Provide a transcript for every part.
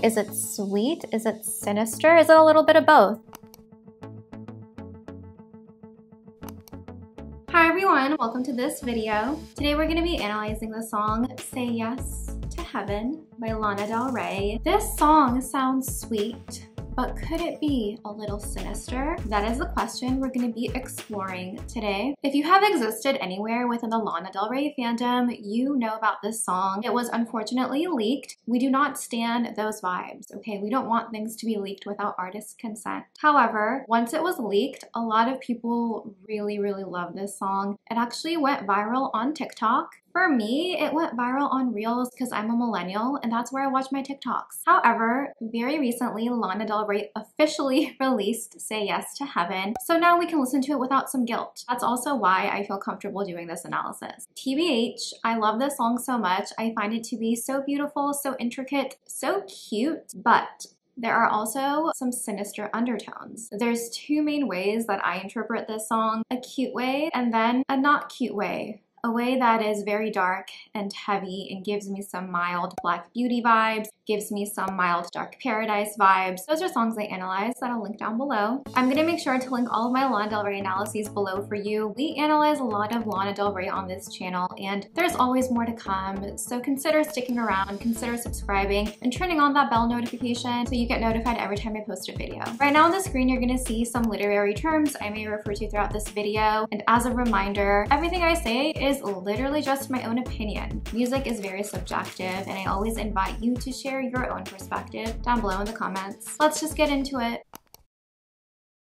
Is it sweet? Is it sinister? Is it a little bit of both? Hi everyone, welcome to this video. Today we're going to be analyzing the song Say Yes to Heaven by Lana Del Rey. This song sounds sweet, but could it be a little sinister? That is the question we're going to be exploring today. If you have existed anywhere within the Lana Del Rey fandom, you know about this song. It was unfortunately leaked. We do not stand those vibes, okay? We don't want things to be leaked without artist consent. However, once it was leaked, a lot of people really love this song. It actually went viral on TikTok. For me, it went viral on Reels because I'm a millennial and that's where I watch my TikToks. However, very recently, Lana Del Rey officially released Say Yes to Heaven, so now we can listen to it without some guilt. That's also why I feel comfortable doing this analysis. TBH, I love this song so much. I find it to be so beautiful, so intricate, so cute, but there are also some sinister undertones. There's two main ways that I interpret this song, a cute way and then a not cute way. A way that is very dark and heavy and gives me some mild Black Beauty vibes, gives me some mild Dark Paradise vibes. Those are songs I analyzed that I'll link down below. I'm gonna make sure to link all of my Lana Del Rey analyses below for you. We analyze a lot of Lana Del Rey on this channel and there's always more to come. So consider sticking around, consider subscribing and turning on that bell notification so you get notified every time I post a video. Right now on the screen, you're gonna see some literary terms I may refer to throughout this video. And as a reminder, everything I say is literally just my own opinion. Music is very subjective and I always invite you to share your own perspective down below in the comments. Let's just get into it.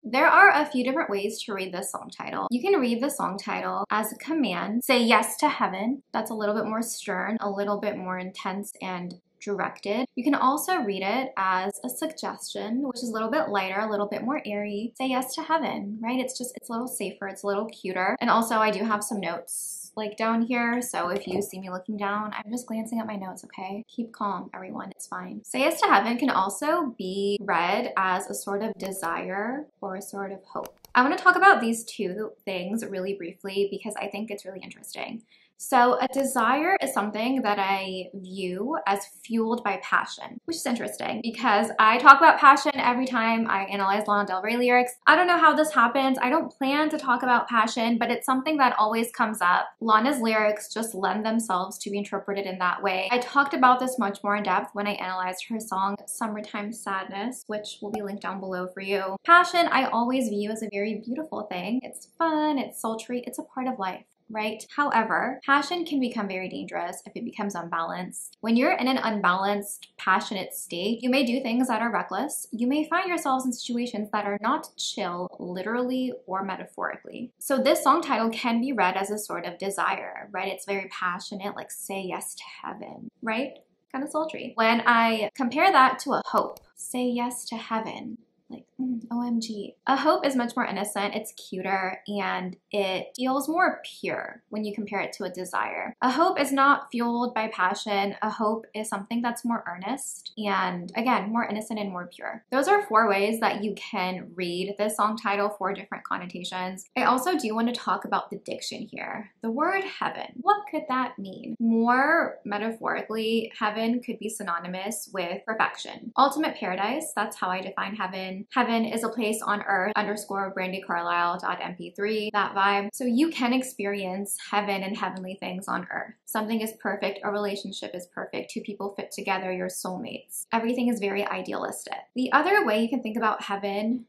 There are a few different ways to read this song title. You can read the song title as a command, say yes to heaven. That's a little bit more stern, a little bit more intense and directed. You can also read it as a suggestion, which is a little bit lighter, a little bit more airy. Say yes to heaven, right? It's a little safer, it's a little cuter. And also I do have some notes like down here, so if you see me looking down, I'm just glancing at my notes, okay? Keep calm, everyone, it's fine. Say Yes to Heaven can also be read as a sort of desire or a sort of hope. I want to talk about these two things really briefly because I think it's really interesting. So a desire is something that I view as fueled by passion, which is interesting because I talk about passion every time I analyze Lana Del Rey lyrics. I don't know how this happens. I don't plan to talk about passion, but it's something that always comes up. Lana's lyrics just lend themselves to be interpreted in that way. I talked about this much more in depth when I analyzed her song Summertime Sadness, which will be linked down below for you. Passion, I always view as a very beautiful thing. It's fun, it's sultry, it's a part of life, right? However, passion can become very dangerous if it becomes unbalanced. When you're in an unbalanced, passionate state, you may do things that are reckless. You may find yourselves in situations that are not chill, literally or metaphorically. So this song title can be read as a sort of desire, right? It's very passionate, like say yes to heaven, right? Kind of sultry. When I compare that to a hope, say yes to heaven, like, OMG. A hope is much more innocent, it's cuter, and it feels more pure when you compare it to a desire. A hope is not fueled by passion. A hope is something that's more earnest and, again, more innocent and more pure. Those are 4 ways that you can read this song title, 4 different connotations. I also do want to talk about the diction here. The word heaven, what could that mean? More metaphorically, heaven could be synonymous with perfection. Ultimate paradise, that's how I define heaven. Heaven is a place on earth, _brandycarlisle.mp3, that vibe. So you can experience heaven and heavenly things on earth. Something is perfect, a relationship is perfect, 2 people fit together, you're soulmates. Everything is very idealistic. The other way you can think about heaven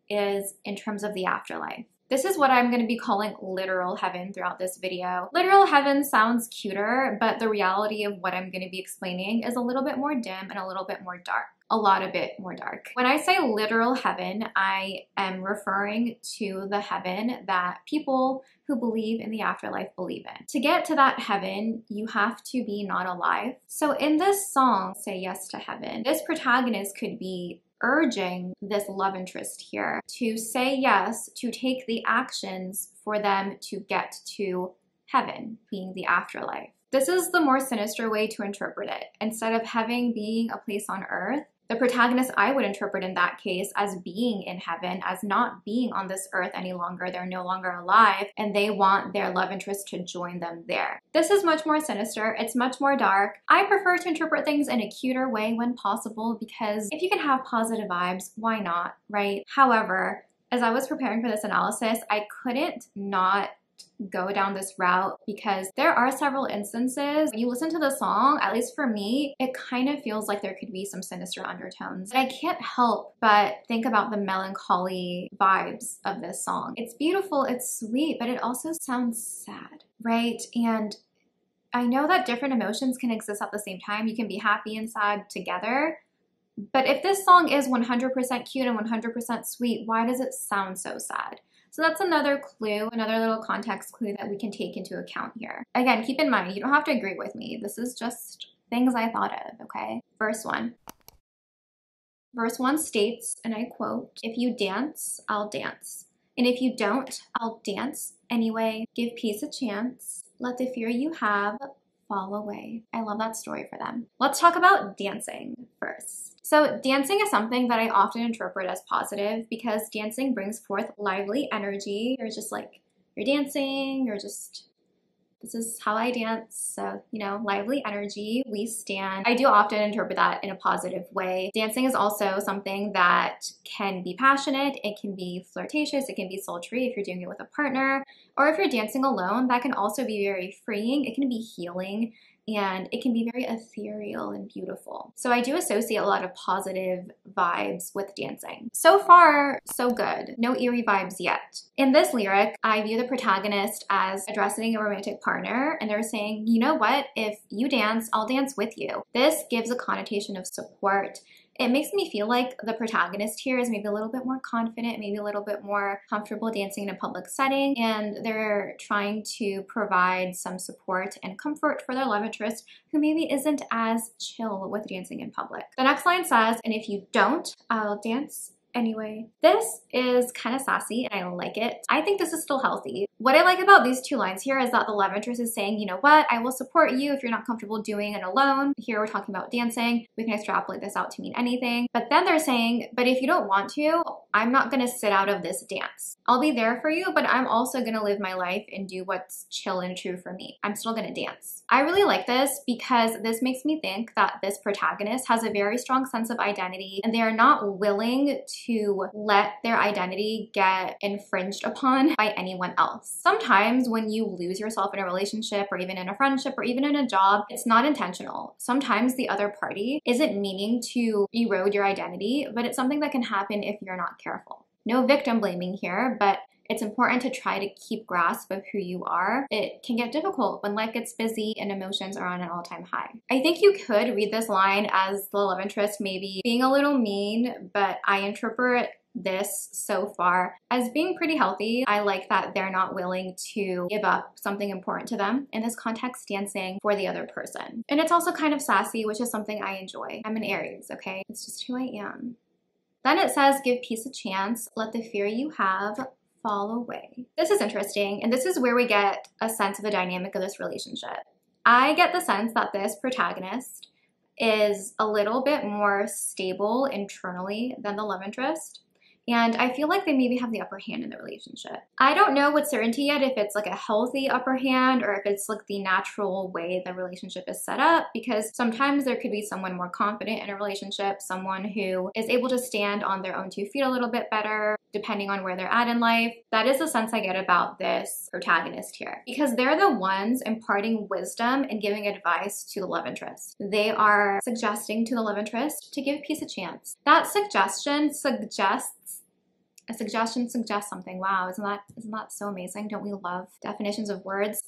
is in terms of the afterlife. This is what I'm going to be calling literal heaven throughout this video. Literal heaven sounds cuter, but the reality of what I'm going to be explaining is a little bit more dim and a little bit more dark. A bit more dark. When I say literal heaven, I am referring to the heaven that people who believe in the afterlife believe in. To get to that heaven, you have to be not alive. So in this song, Say Yes to Heaven, this protagonist could be urging this love interest here to say yes, to take the actions for them to get to heaven, being the afterlife. This is the more sinister way to interpret it. Instead of heaven being a place on earth, The protagonist, I would interpret in that case as being in heaven, as not being on this earth any longer. They're no longer alive and they want their love interest to join them there. This is much more sinister. It's much more dark. I prefer to interpret things in a cuter way when possible because if you can have positive vibes, why not, right? However, as I was preparing for this analysis, I couldn't not go down this route because there are several instances when you listen to the song, at least for me, it kind of feels like there could be some sinister undertones. And I can't help but think about the melancholy vibes of this song. It's beautiful, it's sweet, but it also sounds sad, right? And I know that different emotions can exist at the same time. You can be happy and sad together. But if this song is 100% cute and 100% sweet, why does it sound so sad? So that's another clue, another little context clue that we can take into account here. Again, keep in mind, you don't have to agree with me. This is just things I thought of, okay? Verse 1. Verse 1 states, and I quote, "If you dance, I'll dance. And if you don't, I'll dance anyway. Give peace a chance. Let the fear you have fall away." I love that story for them. Let's talk about dancing first. So dancing is something that I often interpret as positive because dancing brings forth lively energy. You're just like, you're dancing, you're just, this is how I dance. So, you know, lively energy, we stand. I do often interpret that in a positive way. Dancing is also something that can be passionate, it can be flirtatious, it can be sultry if you're doing it with a partner, or if you're dancing alone, that can also be very freeing. It can be healing. And it can be very ethereal and beautiful. So I do associate a lot of positive vibes with dancing. So far, so good. No eerie vibes yet. In this lyric, I view the protagonist as addressing a romantic partner, and they're saying, you know what, if you dance, I'll dance with you. This gives a connotation of support. It makes me feel like the protagonist here is maybe a little bit more confident, maybe a little bit more comfortable dancing in a public setting, and they're trying to provide some support and comfort for their love interest who maybe isn't as chill with dancing in public. The next line says, "And if you don't, I'll dance anyway." This is kind of sassy and I like it. I think this is still healthy. What I like about these two lines here is that the love interest is saying, you know what, I will support you if you're not comfortable doing it alone. Here we're talking about dancing. We can extrapolate this out to mean anything. But then they're saying, but if you don't want to, I'm not gonna sit out of this dance. I'll be there for you, but I'm also gonna live my life and do what's chill and true for me. I'm still gonna dance. I really like this because this makes me think that this protagonist has a very strong sense of identity and they are not willing to let their identity get infringed upon by anyone else. Sometimes when you lose yourself in a relationship or even in a friendship or even in a job, it's not intentional. Sometimes the other party isn't meaning to erode your identity, but it's something that can happen if you're not careful. No victim blaming here, but it's important to try to keep grasp of who you are. It can get difficult when life gets busy and emotions are on an all-time high. I think you could read this line as the love interest maybe being a little mean, but I interpret this so far as being pretty healthy. I like that they're not willing to give up something important to them, in this context, dancing for the other person. And it's also kind of sassy, which is something I enjoy. I'm an Aries, okay? It's just who I am. Then it says, "Give peace a chance, let the fear you have fall away." This is interesting, and this is where we get a sense of the dynamic of this relationship. I get the sense that this protagonist is a little bit more stable internally than the love interest. And I feel like they maybe have the upper hand in the relationship. I don't know with certainty yet if it's like a healthy upper hand or if it's like the natural way the relationship is set up, because sometimes there could be someone more confident in a relationship, someone who is able to stand on their own 2 feet a little bit better, depending on where they're at in life. That is the sense I get about this protagonist here, because they're the ones imparting wisdom and giving advice to the love interest. They are suggesting to the love interest to give peace a chance. That suggestion suggests something. Wow, isn't that so amazing? Don't we love definitions of words?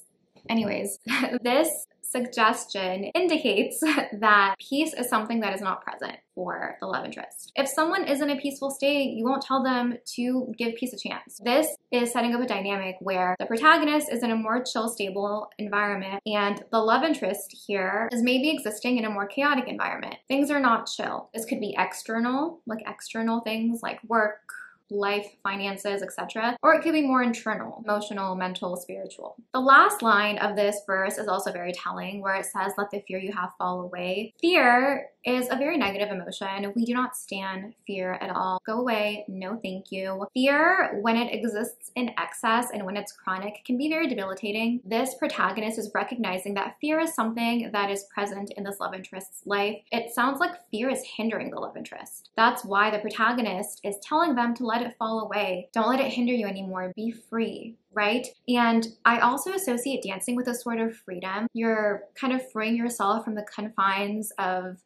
Anyways, this suggestion indicates that peace is something that is not present for the love interest. If someone is in a peaceful state, you won't tell them to give peace a chance. This is setting up a dynamic where the protagonist is in a more chill, stable environment, and the love interest here is maybe existing in a more chaotic environment. Things are not chill. This could be external, like external things like work, life, finances, etc. Or it could be more internal, emotional, mental, spiritual. The last line of this verse is also very telling, where it says, "Let the fear you have fall away." Fear is a very negative emotion. We do not stand fear at all. Go away, no thank you. Fear, when it exists in excess and when it's chronic, can be very debilitating. This protagonist is recognizing that fear is something that is present in this love interest's life. It sounds like fear is hindering the love interest. That's why the protagonist is telling them to let it fall away. Don't let it hinder you anymore. Be free. Right? And I also associate dancing with a sort of freedom. You're kind of freeing yourself from the confines of,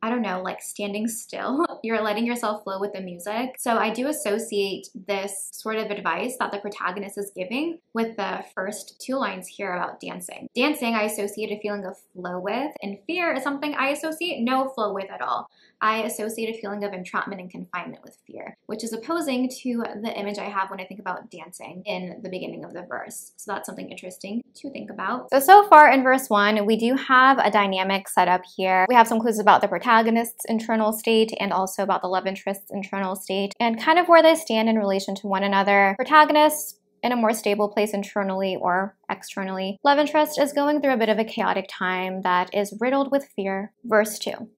I don't know, like standing still. You're letting yourself flow with the music. So I do associate this sort of advice that the protagonist is giving with the first two lines here about dancing. Dancing, I associate a feeling of flow with, and fear is something I associate no flow with at all. I associate a feeling of entrapment and confinement with fear, which is opposing to the image I have when I think about dancing in the beginning of the verse. So that's something interesting to think about. So far in verse 1, we do have a dynamic set up here. We have some clues about the protagonist's internal state and also about the love interest's internal state and kind of where they stand in relation to one another. Protagonist in a more stable place internally or externally. Love interest is going through a bit of a chaotic time that is riddled with fear. Verse 2.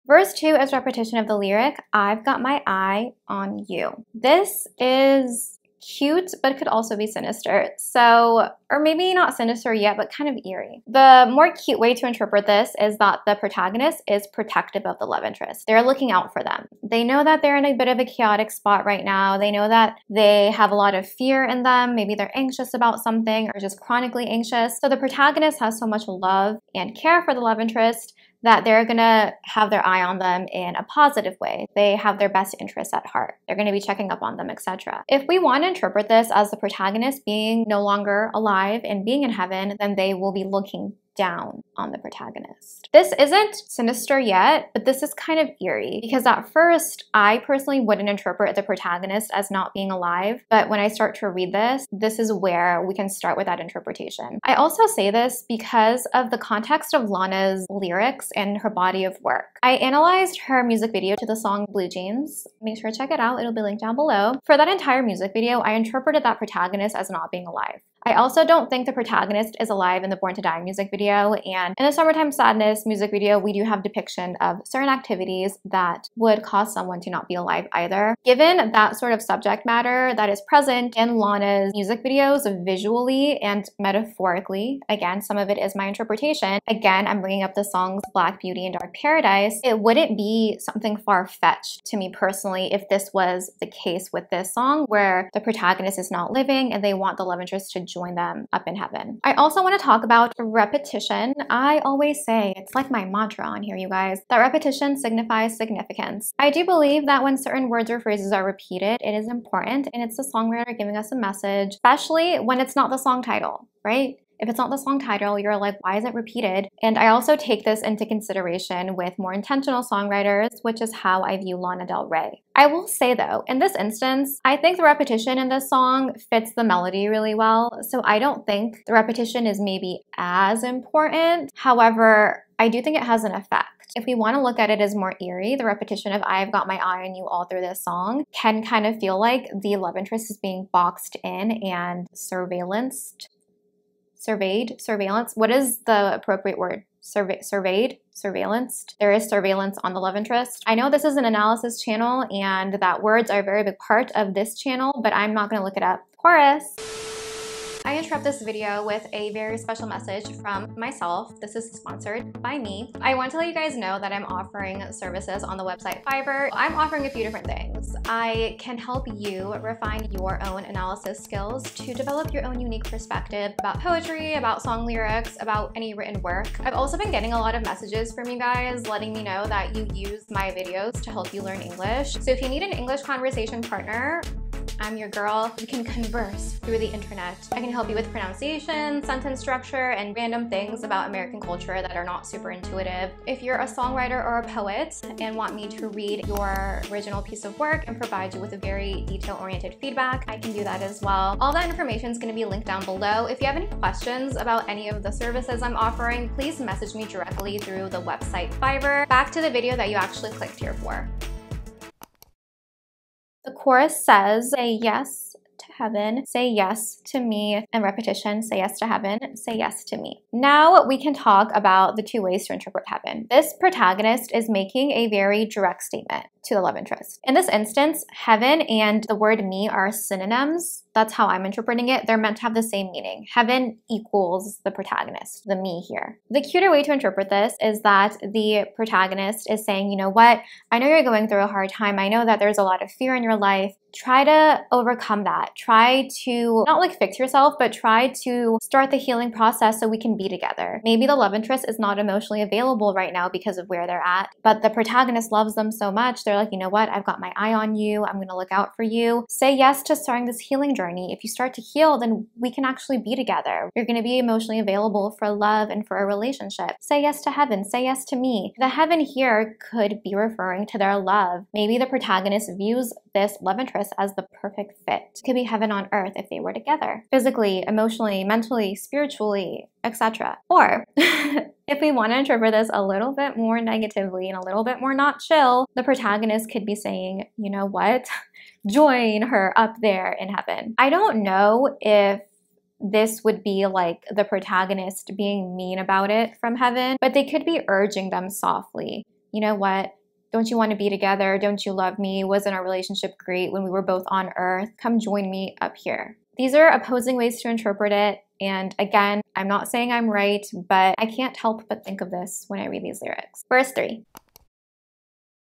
Verse 2 is repetition of the lyric, "I've got my eye on you." This is cute, but it could also be sinister. So, or maybe not sinister yet, but kind of eerie. The more cute way to interpret this is that the protagonist is protective of the love interest. They're looking out for them. They know that they're in a bit of a chaotic spot right now. They know that they have a lot of fear in them. Maybe they're anxious about something or just chronically anxious. So the protagonist has so much love and care for the love interest that they're gonna have their eye on them in a positive way. They have their best interests at heart. They're gonna be checking up on them, etc. If we want to interpret this as the protagonist being no longer alive and being in heaven, then they will be looking down on the protagonist. This isn't sinister yet, but this is kind of eerie because at first, I personally wouldn't interpret the protagonist as not being alive, but when I start to read this, this is where we can start with that interpretation. I also say this because of the context of Lana's lyrics and her body of work. I analyzed her music video to the song Blue Jeans. Make sure to check it out, it'll be linked down below. For that entire music video, I interpreted that protagonist as not being alive. I also don't think the protagonist is alive in the Born to Die music video, and in the Summertime Sadness music video, we do have depiction of certain activities that would cause someone to not be alive either. Given that sort of subject matter that is present in Lana's music videos visually and metaphorically, again, some of it is my interpretation. Again, I'm bringing up the songs Black Beauty and Dark Paradise. It wouldn't be something far-fetched to me personally if this was the case with this song where the protagonist is not living and they want the love interest to join them up in heaven. I also want to talk about repetition. I always say, it's like my mantra on here, you guys, that repetition signifies significance. I do believe that when certain words or phrases are repeated, it is important and it's the songwriter giving us a message, especially when it's not the song title, right? If it's not the song title, you're like, why is it repeated? And I also take this into consideration with more intentional songwriters, which is how I view Lana Del Rey. I will say though, in this instance, I think the repetition in this song fits the melody really well. So I don't think the repetition is maybe as important. However, I do think it has an effect. If we want to look at it as more eerie, the repetition of "I've got my eye on you" all through this song can kind of feel like the love interest is being boxed in and surveillance. What is the appropriate word? Surveillance. There is surveillance on the love interest. I know this is an analysis channel and that words are a very big part of this channel, but I'm not going to look it up. Chorus. I interrupt this video with a very special message from myself. This is sponsored by me. I want to let you guys know that I'm offering services on the website Fiverr. I'm offering a few different things. I can help you refine your own analysis skills to develop your own unique perspective about poetry, about song lyrics, about any written work. I've also been getting a lot of messages from you guys letting me know that you use my videos to help you learn English. So if you need an English conversation partner, I'm your girl. We can converse through the internet. I can help you with pronunciation, sentence structure, and random things about American culture that are not super intuitive. If you're a songwriter or a poet and want me to read your original piece of work and provide you with a very detail-oriented feedback, I can do that as well. All that information is going to be linked down below. If you have any questions about any of the services I'm offering, please message me directly through the website Fiverr. Back to the video that you actually clicked here for. The chorus says, say yes to heaven, say yes to me, and repetition, say yes to heaven, say yes to me. Now we can talk about the two ways to interpret heaven. This protagonist is making a very direct statement to the love interest. In this instance, heaven and the word me are synonyms. That's how I'm interpreting it. They're meant to have the same meaning. Heaven equals the protagonist, the me here. The cuter way to interpret this is that the protagonist is saying, you know what? I know you're going through a hard time. I know that there's a lot of fear in your life. Try to overcome that. Try to not like fix yourself, but try to start the healing process so we can be together. Maybe the love interest is not emotionally available right now because of where they're at, but the protagonist loves them so much. They're like, you know what? I've got my eye on you. I'm going to look out for you. Say yes to starting this healing journey. If you start to heal, then we can actually be together. You're going to be emotionally available for love and for a relationship. Say yes to heaven. Say yes to me. The heaven here could be referring to their love. Maybe the protagonist views this love interest as the perfect fit. It could be heaven on earth if they were together. Physically, emotionally, mentally, spiritually, etc. Or if we want to interpret this a little bit more negatively and a little bit more not chill, the protagonist could be saying, you know what? Join her up there in heaven. I don't know if this would be like the protagonist being mean about it from heaven, but they could be urging them softly. You know what? Don't you want to be together? Don't you love me? Wasn't our relationship great when we were both on earth? Come join me up here. These are opposing ways to interpret it. And again, I'm not saying I'm right, but I can't help but think of this when I read these lyrics. Verse 3.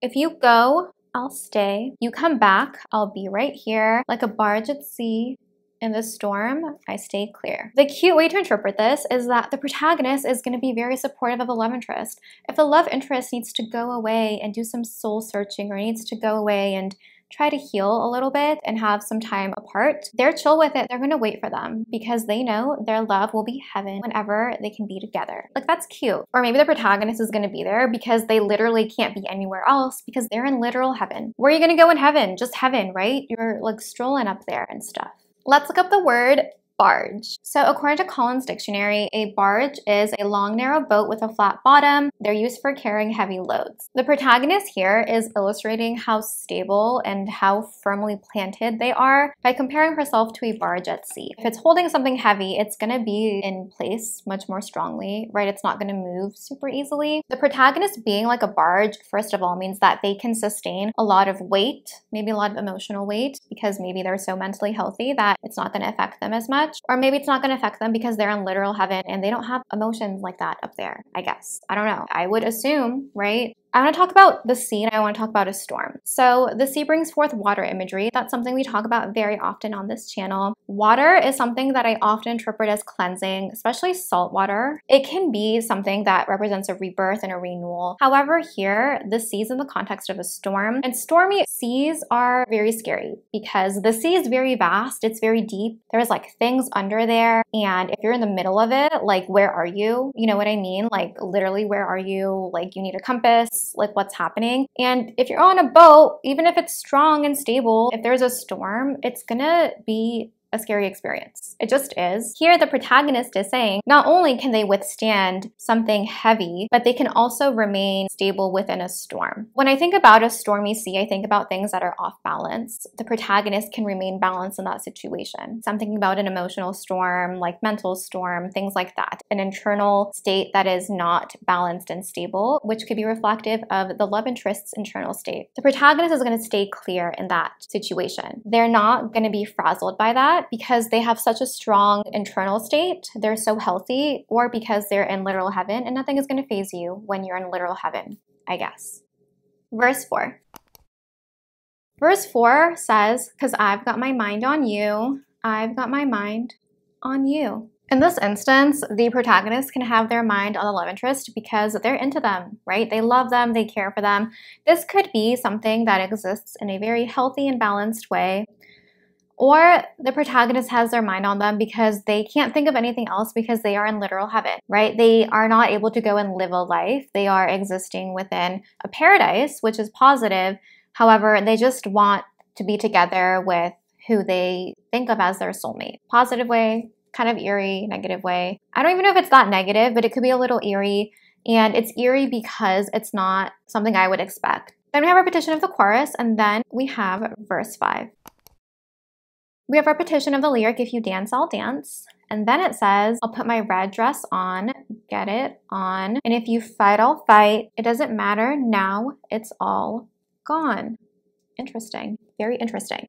If you go, I'll stay. You come back, I'll be right here. Like a barge at sea, in the storm, I stay clear. The cute way to interpret this is that the protagonist is going to be very supportive of the love interest. If the love interest needs to go away and do some soul searching, or needs to go away and try to heal a little bit and have some time apart, they're chill with it. They're going to wait for them because they know their love will be heaven whenever they can be together. Like, that's cute. Or maybe the protagonist is going to be there because they literally can't be anywhere else because they're in literal heaven. Where are you going to go in heaven? Just heaven, right? You're like strolling up there and stuff. Let's look up the word barge. So according to Collins Dictionary, a barge is a long, narrow boat with a flat bottom. They're used for carrying heavy loads. The protagonist here is illustrating how stable and how firmly planted they are by comparing herself to a barge at sea. If it's holding something heavy, it's going to be in place much more strongly, right? It's not going to move super easily. The protagonist being like a barge, first of all, means that they can sustain a lot of weight, maybe a lot of emotional weight, because maybe they're so mentally healthy that it's not going to affect them as much. Or maybe it's not going to affect them because they're in literal heaven and they don't have emotions like that up there, I guess. I don't know. I would assume, right? I want to talk about the sea and I want to talk about a storm. So the sea brings forth water imagery. That's something we talk about very often on this channel. Water is something that I often interpret as cleansing, especially salt water. It can be something that represents a rebirth and a renewal. However, here, the sea is in the context of a storm, and stormy seas are very scary because the sea is very vast. It's very deep. There's like things under there. And if you're in the middle of it, like, where are you? You know what I mean? Like, literally, where are you? Like, you need a compass. Like, what's happening? And if you're on a boat, even if it's strong and stable, if there's a storm, it's gonna be a scary experience. It just is. Here, the protagonist is saying not only can they withstand something heavy, but they can also remain stable within a storm. When I think about a stormy sea, I think about things that are off balance. The protagonist can remain balanced in that situation. So I'm thinking about an emotional storm, like mental storm, things like that. An internal state that is not balanced and stable, which could be reflective of the love interest's internal state. The protagonist is going to stay clear in that situation. They're not going to be frazzled by that, because they have such a strong internal state, they're so healthy, or because they're in literal heaven and nothing is going to faze you when you're in literal heaven, I guess. Verse 4. Verse 4 says, because I've got my mind on you, I've got my mind on you. In this instance, the protagonist can have their mind on the love interest because they're into them, right? They love them, they care for them. This could be something that exists in a very healthy and balanced way. Or the protagonist has their mind on them because they can't think of anything else because they are in literal heaven, right? They are not able to go and live a life. They are existing within a paradise, which is positive. However, they just want to be together with who they think of as their soulmate. Positive way, kind of eerie, negative way. I don't even know if it's that negative, but it could be a little eerie. And it's eerie because it's not something I would expect. Then we have repetition of the chorus, and then we have verse 5. We have repetition of the lyric, if you dance, I'll dance. And then it says, I'll put my red dress on, get it on. And if you fight, I'll fight. It doesn't matter now, it's all gone. Interesting, very interesting.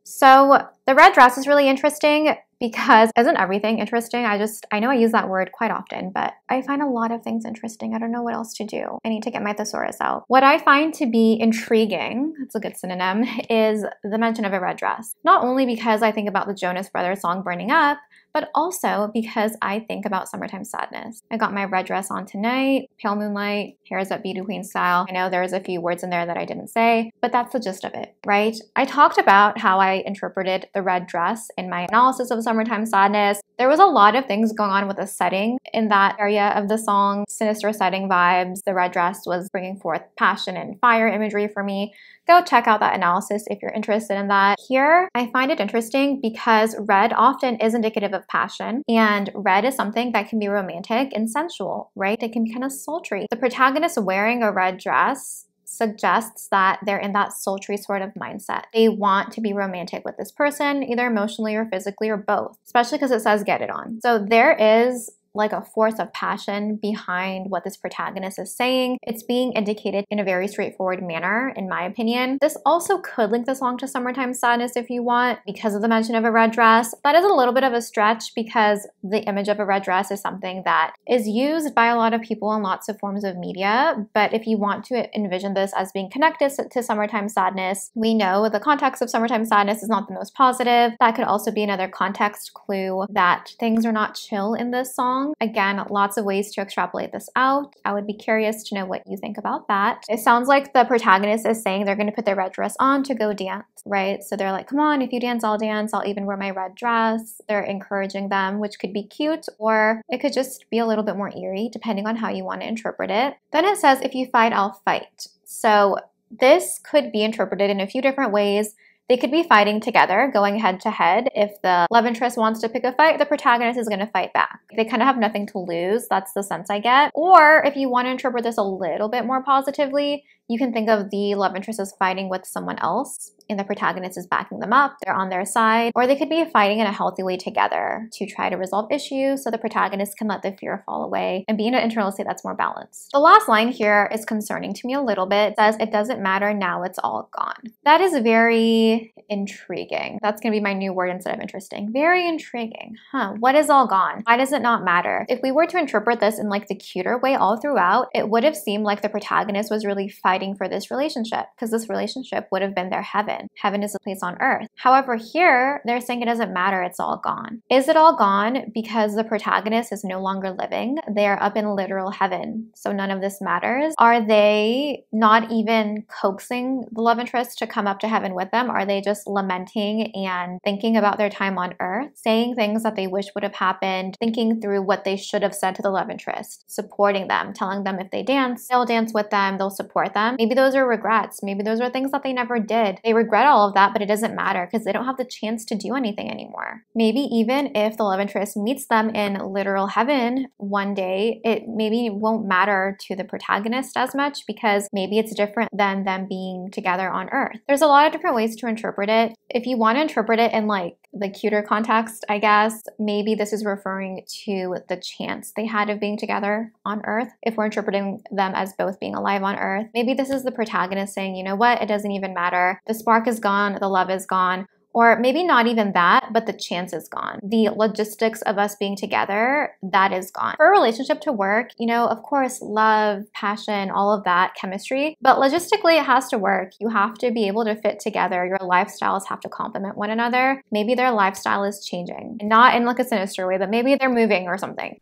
So the red dress is really interesting because isn't everything interesting? I know I use that word quite often, but I find a lot of things interesting. I don't know what else to do. I need to get my thesaurus out. What I find to be intriguing, that's a good synonym, is the mention of a red dress. Not only because I think about the Jonas Brothers song Burning Up, but also because I think about summertime sadness. I got my red dress on tonight, pale moonlight, hair is that Beauty Queen style. I know there's a few words in there that I didn't say, but that's the gist of it, right? I talked about how I interpreted the red dress in my analysis of summertime sadness. There was a lot of things going on with the setting in that area of the song, sinister setting vibes. The red dress was bringing forth passion and fire imagery for me. Go check out that analysis if you're interested in that. Here, I find it interesting because red often is indicative of passion, and red is something that can be romantic and sensual, right? It can be kind of sultry. The protagonist wearing a red dress suggests that they're in that sultry sort of mindset. They want to be romantic with this person, either emotionally or physically or both, especially because it says get it on. So there is like a force of passion behind what this protagonist is saying. It's being indicated in a very straightforward manner, in my opinion. This also could link the song to summertime sadness if you want, because of the mention of a red dress. That is a little bit of a stretch because the image of a red dress is something that is used by a lot of people in lots of forms of media. But if you want to envision this as being connected to summertime sadness, we know the context of summertime sadness is not the most positive. That could also be another context clue that things are not chill in this song. Again, lots of ways to extrapolate this out. I would be curious to know what you think about that. It sounds like the protagonist is saying they're going to put their red dress on to go dance, right? So they're like, come on, if you dance, I'll even wear my red dress. They're encouraging them, which could be cute, or it could just be a little bit more eerie, depending on how you want to interpret it. Then it says, if you fight, I'll fight. So this could be interpreted in a few different ways. They could be fighting together, going head to head. If the love interest wants to pick a fight, the protagonist is going to fight back. They kind of have nothing to lose. That's the sense I get. Or if you want to interpret this a little bit more positively, you can think of the love interest as fighting with someone else and the protagonist is backing them up. They're on their side. Or they could be fighting in a healthy way together to try to resolve issues so the protagonist can let the fear fall away and be in an internal state that's more balanced. The last line here is concerning to me a little bit. It says, it doesn't matter now, it's all gone. That is very intriguing. That's going to be my new word instead of interesting. Very intriguing. What is all gone? Why does it not matter? If we were to interpret this in like the cuter way all throughout, it would have seemed like the protagonist was really fighting for this relationship because this relationship would have been their heaven. Heaven is a place on earth. However, here they're saying it doesn't matter, it's all gone. Is it all gone because the protagonist is no longer living? They are up in literal heaven, so none of this matters. Are they not even coaxing the love interest to come up to heaven with them? Are they just lamenting and thinking about their time on earth, saying things that they wish would have happened, thinking through what they should have said to the love interest, supporting them, telling them if they dance, they'll dance with them, they'll support them. Maybe those are regrets. Maybe those are things that they never did. They regret all of that, but it doesn't matter because they don't have the chance to do anything anymore. Maybe even if the love interest meets them in literal heaven one day, it maybe won't matter to the protagonist as much because maybe it's different than them being together on earth. There's a lot of different ways to interpret it. If you want to interpret it in like the cuter context, I guess, maybe this is referring to the chance they had of being together on earth. If we're interpreting them as both being alive on earth, maybe this is the protagonist saying, you know what, it doesn't even matter. The spark is gone, the love is gone. Or maybe not even that, but the chance is gone. The logistics of us being together, that is gone. For a relationship to work, you know, of course, love, passion, all of that, chemistry, but logistically it has to work. You have to be able to fit together. Your lifestyles have to complement one another. Maybe their lifestyle is changing. Not in like a sinister way, but maybe they're moving or something.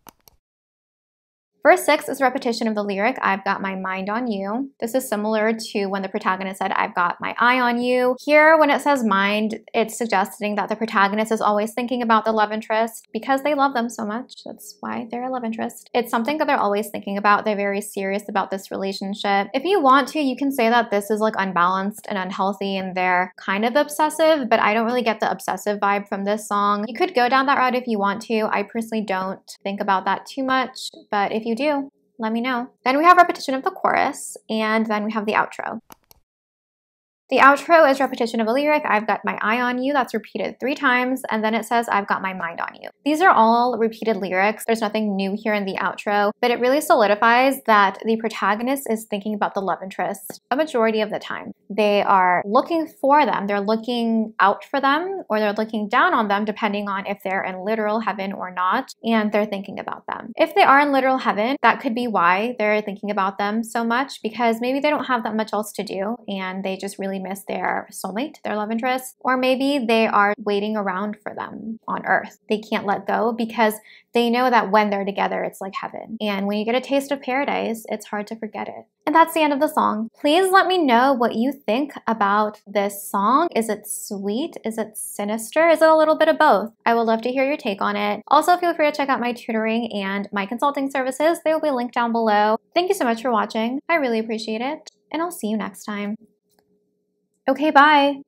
Verse 6 is repetition of the lyric, I've got my mind on you. This is similar to when the protagonist said, I've got my eye on you. Here, when it says mind, it's suggesting that the protagonist is always thinking about the love interest because they love them so much. That's why they're a love interest. It's something that they're always thinking about. They're very serious about this relationship. If you want to, you can say that this is like unbalanced and unhealthy and they're kind of obsessive, but I don't really get the obsessive vibe from this song. You could go down that route if you want to. I personally don't think about that too much, but if you do, let me know. Then we have repetition of the chorus, and then we have the outro. The outro is repetition of a lyric, I've got my eye on you, that's repeated 3 times, and then it says, I've got my mind on you. These are all repeated lyrics. There's nothing new here in the outro, but it really solidifies that the protagonist is thinking about the love interest a majority of the time. They are looking for them, they're looking out for them, or they're looking down on them depending on if they're in literal heaven or not, and they're thinking about them. If they are in literal heaven, that could be why they're thinking about them so much, because maybe they don't have that much else to do, and they just really miss their soulmate, their love interest, or maybe they are waiting around for them on earth. They can't let go because they know that when they're together, it's like heaven. And when you get a taste of paradise, it's hard to forget it. And that's the end of the song. Please let me know what you think about this song. Is it sweet? Is it sinister? Is it a little bit of both? I would love to hear your take on it. Also, feel free to check out my tutoring and my consulting services. They will be linked down below. Thank you so much for watching. I really appreciate it, and I'll see you next time. Okay, bye.